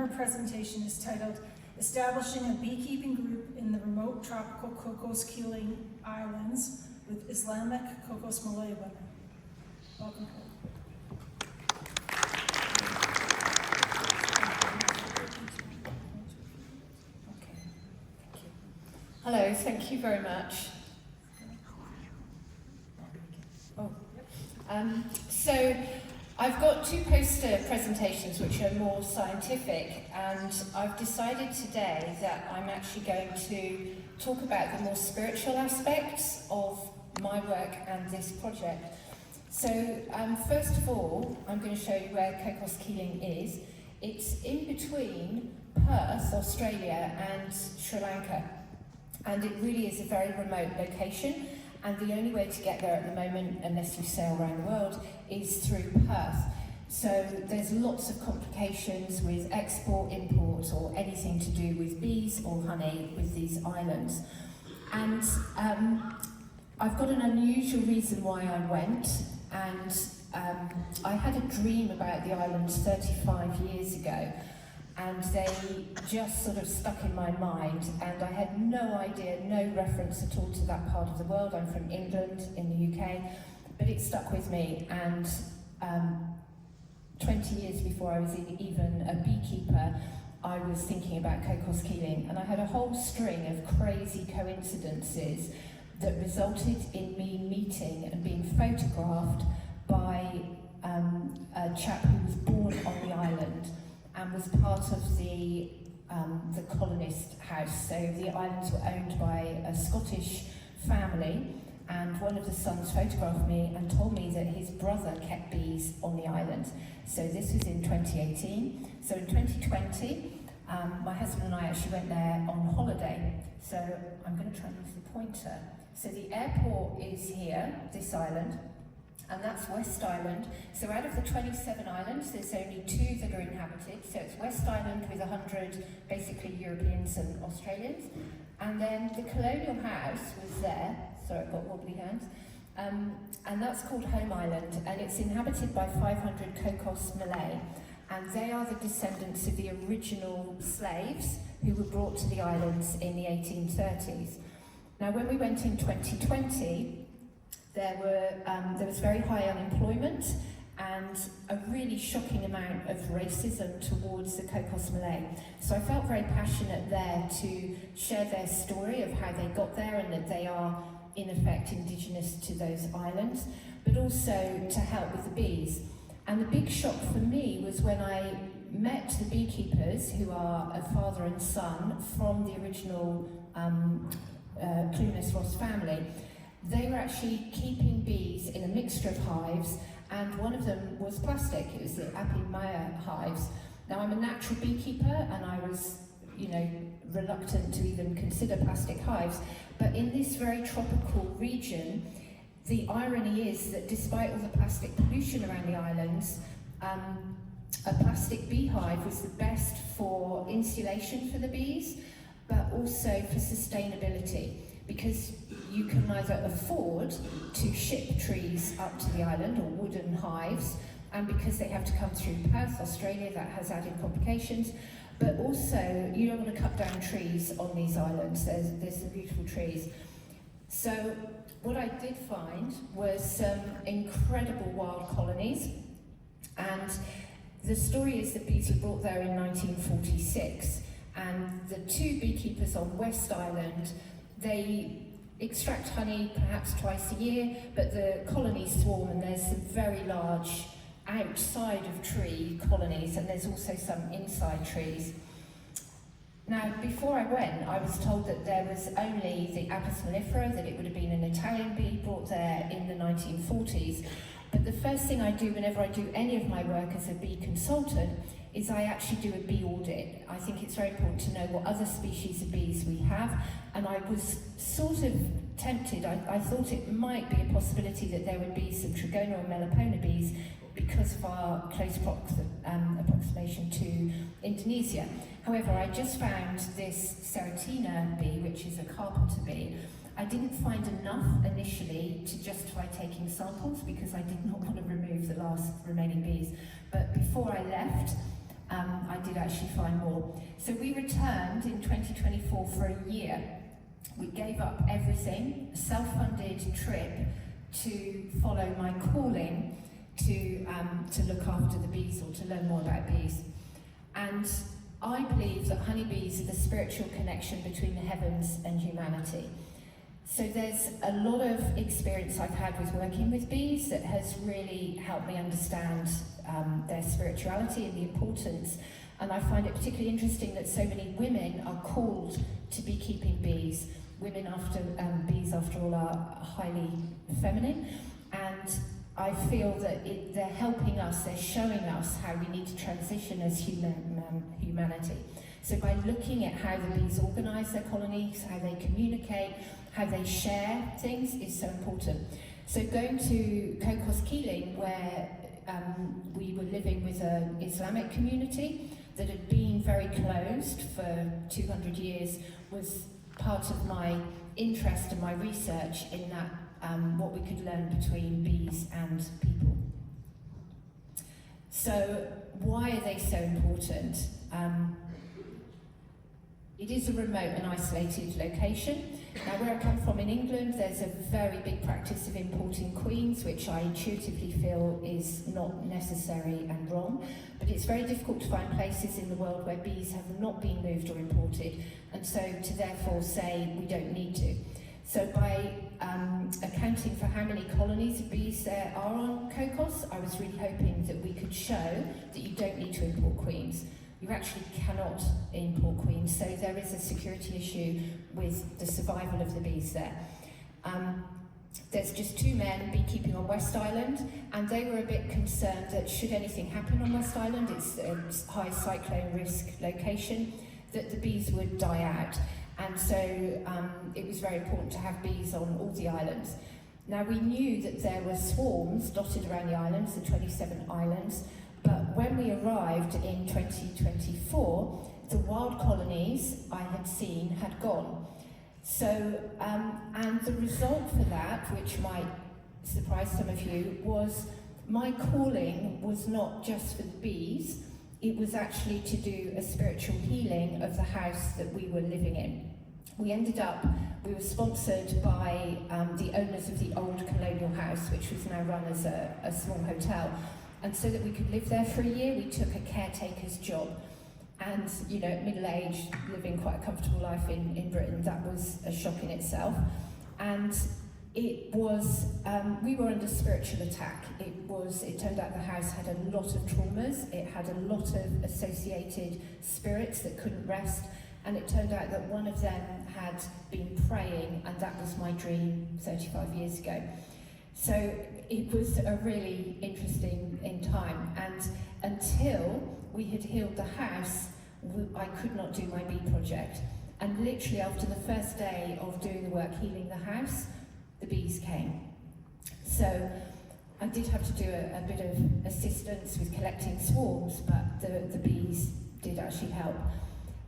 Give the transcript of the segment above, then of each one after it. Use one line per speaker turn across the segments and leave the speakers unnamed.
Her presentation is titled Establishing a Beekeeping Group in the Remote Tropical Cocos Keeling Islands with Islamic Cocos Malay women. Welcome.
Hello, thank you very much. So I've got two poster presentations which are more scientific, and I've decided today that I'm actually going to talk about the more spiritual aspects of my work and this project. So first of all, I'm going to show you where Cocos Keeling is. It's in between Perth, Australia, and Sri Lanka. And it really is a very remote location, and the only way to get there at the moment, unless you sail around the world, is through Perth. So there's lots of complications with export, import, or anything to do with bees or honey with these islands. And I've got an unusual reason why I went, and I had a dream about the islands 35 years ago. And they just sort of stuck in my mind, and I had no idea, no reference at all to that part of the world. I'm from England, in the UK, but it stuck with me. And 20 years before I was even a beekeeper, I was thinking about Cocos Keeling, and I had a whole string of crazy coincidences that resulted in me meeting and being photographed by a chap who was born on the island and was part of the colonist house. So the islands were owned by a Scottish family, and one of the sons photographed me and told me that his brother kept bees on the island. So this was in 2018. So in 2020, my husband and I actually went there on holiday. So I'm going to try and use the pointer. So the airport is here, this island, and that's West Island. So out of the 27 islands, there's only 2 that are inhabited. So it's West Island with 100, basically Europeans and Australians. And then the colonial house was there. Sorry, I've got wobbly hands. And that's called Home Island, and it's inhabited by 500 Cocos Malay. And they are the descendants of the original slaves who were brought to the islands in the 1830s. Now, when we went in 2020, there was very high unemployment and a really shocking amount of racism towards the Cocos Malay. So I felt very passionate there to share their story of how they got there and that they are, in effect, indigenous to those islands, but also to help with the bees. And the big shock for me was when I met the beekeepers, who are a father and son from the original Clunas Ross family. They were actually keeping bees in a mixture of hives, and one of them was plastic. It was the Apimondia hives. Now, I'm a natural beekeeper, and I was, reluctant to even consider plastic hives. But in this very tropical region, the irony is that despite all the plastic pollution around the islands, a plastic beehive was the best for insulation for the bees, but also for sustainability, because you can neither afford to ship trees up to the island or wooden hives, and because they have to come through Perth, Australia, that has added complications, but also you don't want to cut down trees on these islands. There's some beautiful trees. So what I did find was some incredible wild colonies, and the story is that bees were brought there in 1946, and the 2 beekeepers on West Island, they extract honey perhaps twice a year, but the colonies swarm, and there's some very large outside of tree colonies, and there's also some inside trees. Now, before I went, I was told that there was only the Apis mellifera, that it would have been an Italian bee brought there in the 1940s. But the first thing I do whenever I do any of my work as a bee consultant is I actually do a bee audit. I think it's very important to know what other species of bees we have, and I was sort of tempted. I thought it might be a possibility that there would be some Trigonal and Melipona bees because of our close approximation to Indonesia. However, I just found this Serratina bee, which is a carpenter bee. I didn't find enough initially to justify taking samples because I did not want to remove the last remaining bees. But before I left, I did actually find more. So we returned in 2024 for a year. We gave up everything, a self-funded trip to follow my calling to look after the bees or to learn more about bees. And I believe that honeybees are the spiritual connection between the heavens and humanity. So there's a lot of experience I've had with working with bees that has really helped me understand their spirituality and the importance. And I find it particularly interesting that so many women are called to be keeping bees. Bees, after all, are highly feminine. And I feel that they're helping us, they're showing us how we need to transition as humanity. So by looking at how the bees organise their colonies, how they communicate, how they share things is so important. So going to Cocos Keeling, where we were living with an Islamic community that had been very closed for 200 years, was part of my interest and my research in that, what we could learn between bees and people. So why are they so important? It is a remote and isolated location. Now, where I come from in England, there's a very big practice of importing queens, which I intuitively feel is not necessary and wrong. But it's very difficult to find places in the world where bees have not been moved or imported, and so to therefore say we don't need to. So by accounting for how many colonies of bees there are on Cocos, I was really hoping that we could show that you don't need to import queens. You actually cannot import queens, so there is a security issue with the survival of the bees there. There's just 2 men beekeeping on West Island, and they were a bit concerned that should anything happen on West Island, it's a high cyclone risk location, that the bees would die out. And so it was very important to have bees on all the islands. Now, we knew that there were swarms dotted around the islands, the 27 islands, but when we arrived in 2024, the wild colonies I had seen had gone. So, and the result for that, which might surprise some of you, was my calling was not just for the bees, it was actually to do a spiritual healing of the house that we were living in. We were sponsored by the owners of the old colonial house, which was now run as a small hotel. And so that we could live there for a year, we took a caretaker's job. And, you know, middle-aged, living quite a comfortable life in Britain, that was a shock in itself. And it was, we were under spiritual attack. It turned out the house had a lot of traumas, it had a lot of associated spirits that couldn't rest, and it turned out that one of them had been praying, and that was my dream 35 years ago. So it was a really interesting time, and until we had healed the house, I could not do my bee project. And literally after the first day of doing the work, healing the house, the bees came. So I did have to do a bit of assistance with collecting swarms, but the bees did actually help.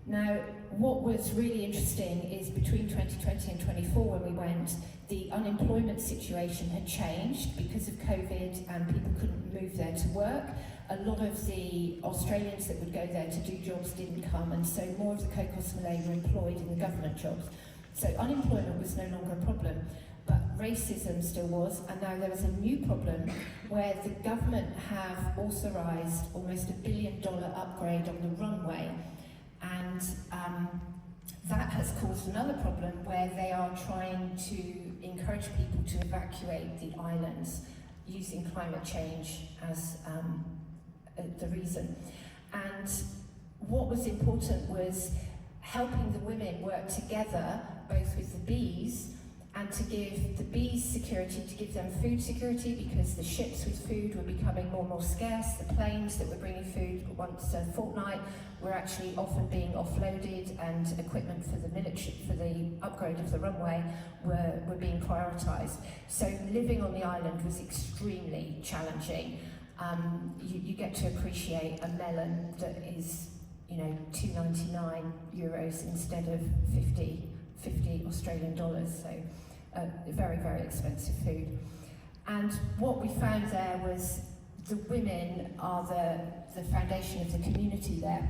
Now, what was really interesting is between 2020 and 24, when we went, the unemployment situation had changed because of COVID and people couldn't move there to work. A lot of the Australians that would go there to do jobs didn't come, and so more of the Cocos Malay were employed in the government jobs. So unemployment was no longer a problem, but racism still was, and now there was a new problem where the government have authorised almost $1 billion upgrade on the runway, and that has caused another problem where they are trying to encourage people to evacuate the islands using climate change as the reason. And what was important was helping the women work together, both with the bees, and to give the bees security, to give them food security, because the ships with food were becoming more and more scarce. The planes that were bringing food once a fortnight were actually often being offloaded, and equipment for the military, for the upgrade of the runway, were being prioritised. So living on the island was extremely challenging. You get to appreciate a melon that is, you know, €2.99 instead of 50 Australian dollars, so very, very expensive food. And what we found there was the women are the foundation of the community there.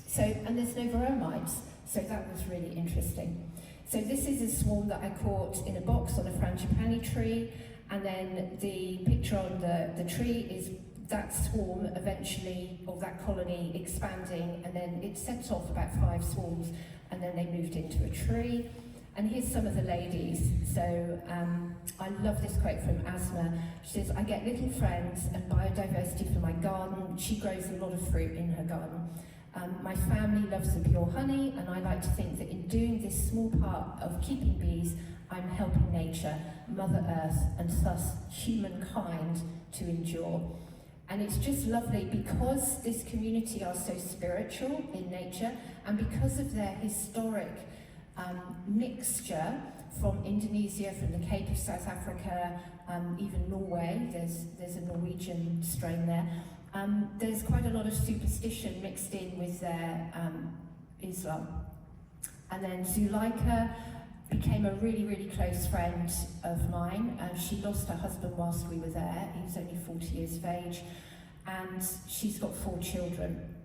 So, and there's no varroa so that was really interesting. So this is a swarm that I caught in a box on a frangipani tree, and then the picture on the tree is that swarm eventually, or that colony expanding, and then it sets off about 5 swarms, and then they moved into a tree. And here's some of the ladies. So I love this quote from Asma. She says, "I get little friends and biodiversity for my garden." She grows a lot of fruit in her garden. "My family loves the pure honey, and I like to think that in doing this small part of keeping bees, I'm helping nature, Mother Earth, and thus humankind to endure." And it's just lovely because this community are so spiritual in nature, and because of their historic mixture from Indonesia, from the Cape of South Africa, even Norway, there's a Norwegian strain there. There's quite a lot of superstition mixed in with their Islam. And then Zuleika became a really, really close friend of mine. She lost her husband whilst we were there. He was only 40 years of age, and she's got 4 children.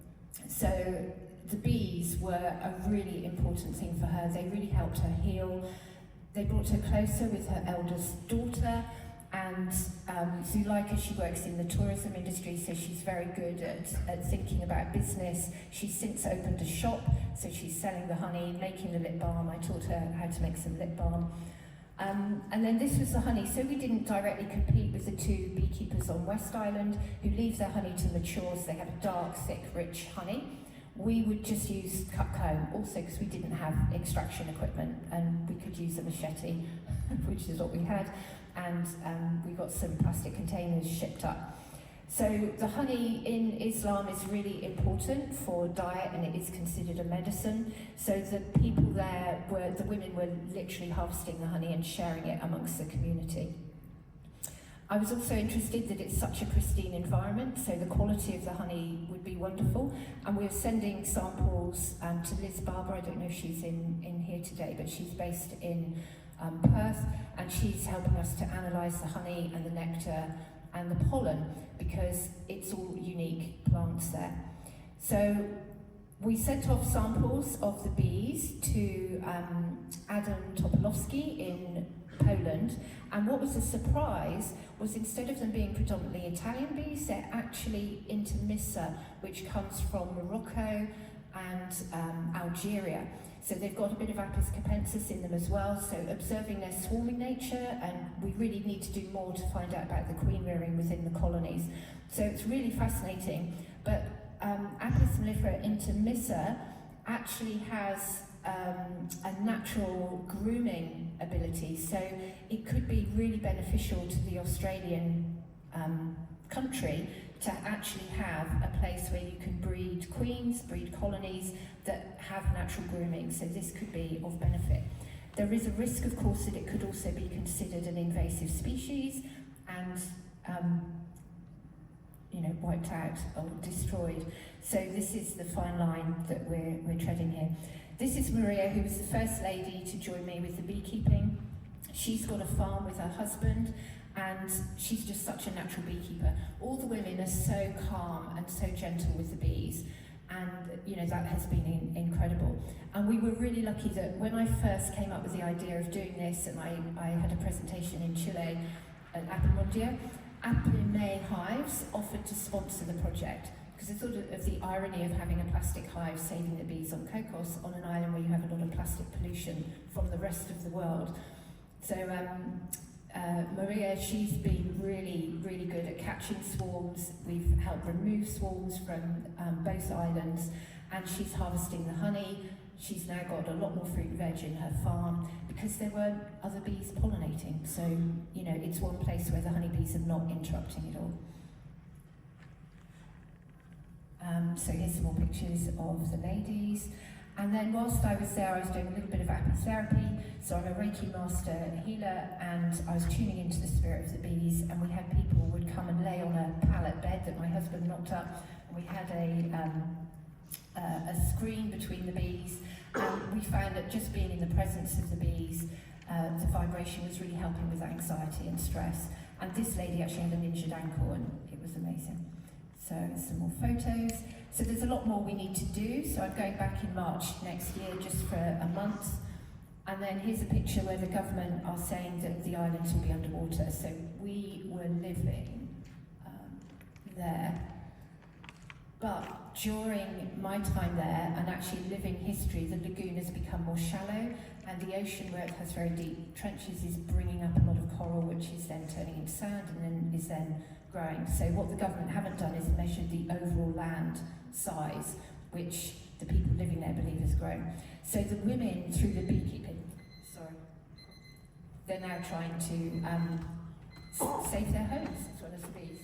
So the bees were a really important thing for her. They really helped her heal. They brought her closer with her eldest daughter, and Zuleika, she works in the tourism industry, so she's very good at thinking about business. She's since opened a shop, so she's selling the honey, making the lip balm. I taught her how to make some lip balm. And then this was the honey. So we didn't directly compete with the 2 beekeepers on West Island who leave their honey to mature, so they have a dark, thick, rich honey. We would just use cut comb, also because we didn't have extraction equipment, and we could use a machete, which is what we had, and we got some plastic containers shipped up. So the honey in Islam is really important for diet, and it is considered a medicine. So the people there the women were literally harvesting the honey and sharing it amongst the community. I was also interested that it's such a pristine environment, so the quality of the honey would be wonderful. And we were sending samples to Liz Barber. I don't know if she's in here today, but she's based in Perth, and she's helping us to analyse the honey and the nectar and the pollen, because it's all unique plants there. So we sent off samples of the bees to Adam Topolowski in Poland, and what was a surprise was instead of them being predominantly Italian bees, they're actually intermissa, which comes from Morocco and Algeria. So they've got a bit of Apis capensis in them as well, so observing their swarming nature, and we really need to do more to find out about the queen rearing within the colonies. So it's really fascinating, but Apis mellifera intermissa actually has a natural grooming ability, so it could be really beneficial to the Australian country to actually have a place where you can breed queens, breed colonies that have natural grooming, so this could be of benefit. There is a risk, of course, that it could also be considered an invasive species and wiped out or destroyed. So this is the fine line that we're treading here. This is Maria, who was the first lady to join me with the beekeeping. She's got a farm with her husband, and she's just such a natural beekeeper. All the women are so calm and so gentle with the bees, and that has been incredible. And we were really lucky that when I first came up with the idea of doing this, and I had a presentation in Chile at Apimondia, Apimondia Hives offered to sponsor the project, because I thought of the irony of having a plastic hive saving the bees on Cocos on an island where you have a lot of plastic pollution from the rest of the world. So Maria, she's been really, really good at catching swarms. We've helped remove swarms from both islands, and she's harvesting the honey. She's now got a lot more fruit and veg in her farm because there weren't other bees pollinating. So, it's one place where the honeybees are not interrupting at all. So here's some more pictures of the ladies. And then whilst I was there, I was doing a little bit of apitherapy. So I'm a Reiki master and healer, and I was tuning into the spirit of the bees, and we had people would come and lay on a pallet bed that my husband knocked up, and we had a screen between the bees, and we found that just being in the presence of the bees, the vibration was really helping with anxiety and stress. And this lady actually had an injured ankle, and it was amazing. So some more photos. So there's a lot more we need to do. So I'm going back in March next year just for a month. And then here's a picture where the government are saying that the islands will be underwater. So we were living there. But during my time there, and actually living history, the lagoon has become more shallow, and the ocean, where it has very deep trenches, is bringing up a lot of coral, which is then turning into sand and then is then growing. So what the government haven't done is measured the overall land size, which the people living there believe has grown. So the women, through the beekeeping, they're now trying to save their homes as well as the bees.